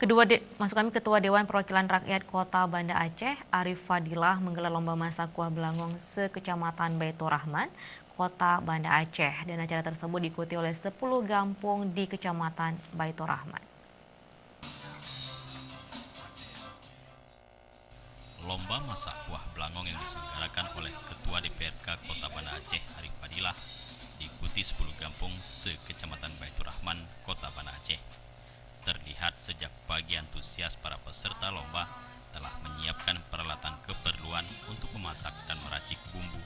Ketua Dewan Perwakilan Rakyat Kota Banda Aceh, Arif Fadilah menggelar lomba masak kuah belangong se-Kecamatan Baitur Rahman, Kota Banda Aceh. Dan acara tersebut diikuti oleh 10 kampung di Kecamatan Baitur Rahman. Lomba masak kuah belangong yang diselenggarakan oleh Ketua DPRK Kota Banda Aceh, Arif Fadilah, diikuti 10 kampung se-Kecamatan Baitur Rahman, Kota Banda Aceh. Terlihat sejak pagi antusias para peserta lomba telah menyiapkan peralatan keperluan untuk memasak dan meracik bumbu,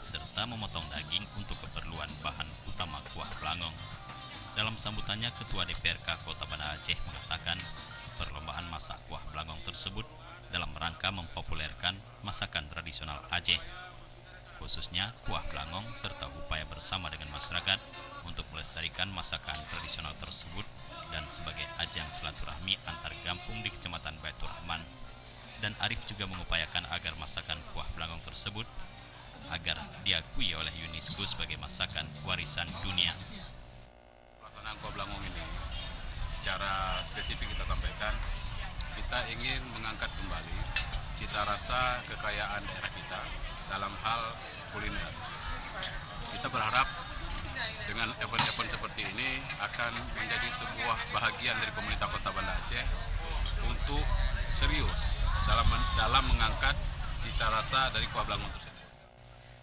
serta memotong daging untuk keperluan bahan utama kuah belangong. Dalam sambutannya, Ketua DPRK Kota Banda Aceh mengatakan perlombaan masak kuah belangong tersebut dalam rangka mempopulerkan masakan tradisional Aceh, khususnya kuah belangong, serta upaya bersama dengan masyarakat untuk melestarikan masakan tradisional tersebut dan sebagai ajang silaturahmi antar kampung di Kecamatan Baitur Rahman. Dan Arif juga mengupayakan agar masakan kuah belangong tersebut agar diakui oleh UNESCO sebagai masakan warisan dunia. Pelaksanaan kuah belangong ini secara spesifik kita sampaikan, kita ingin mengangkat kembali cita rasa kekayaan daerah kita dalam hal kuliner. Kita berharap dengan event-event seperti ini akan menjadi sebuah bahagian dari pemerintah Kota Banda Aceh untuk serius dalam mengangkat cita rasa dari kuah belangong tersebut.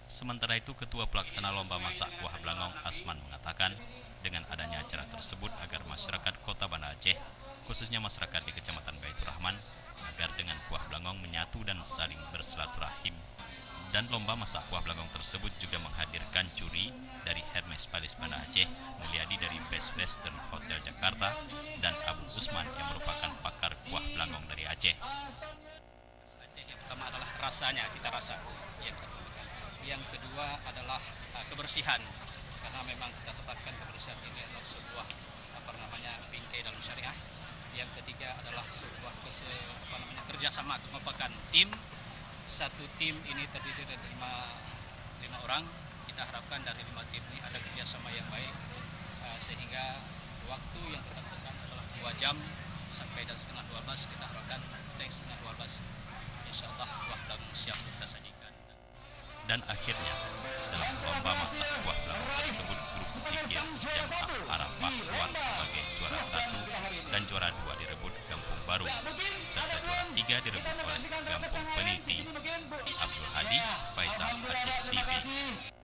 Sementara itu, Ketua Pelaksana Lomba Masak Kuah Belangong Asman mengatakan dengan adanya acara tersebut agar masyarakat Kota Banda Aceh, khususnya masyarakat di Kecamatan Baitur Rahman, agar dengan kuah belangong menyatu dan saling bersilaturahim. Dan lomba masak kuah belangong tersebut juga menghadirkan juri dari Hermes Palace Banda Aceh, Mulyadi dari Best Western Hotel Jakarta, dan Abu Usman yang merupakan pakar kuah belangong dari Aceh. Yang pertama adalah rasanya, cita rasa. Yang kedua adalah kebersihan, karena memang kita tetapkan kebersihan ini adalah sebuah bingkai dalam syariah. Yang ketiga adalah sebuah kerjasama, merupakan tim. Satu tim ini terdiri dari lima orang. Kita harapkan dari 5 tim ini ada kerjasama yang baik, sehingga waktu yang kita tentukan adalah 2 jam sampai dan setengah 12. Kita harapkan setengah 12 insya Allah kuah belangong siap kita sajikan. Dan akhirnya dalam lomba masak kuah belangong tersebut, grup Zikir Jamaah Arafah keluar sebagai juara 1 dan juara 2 direbut Kampung Baru, serta juara 3 direbut oleh Kampung Peniti. Abdul Hadi, Faisal Aceh TV.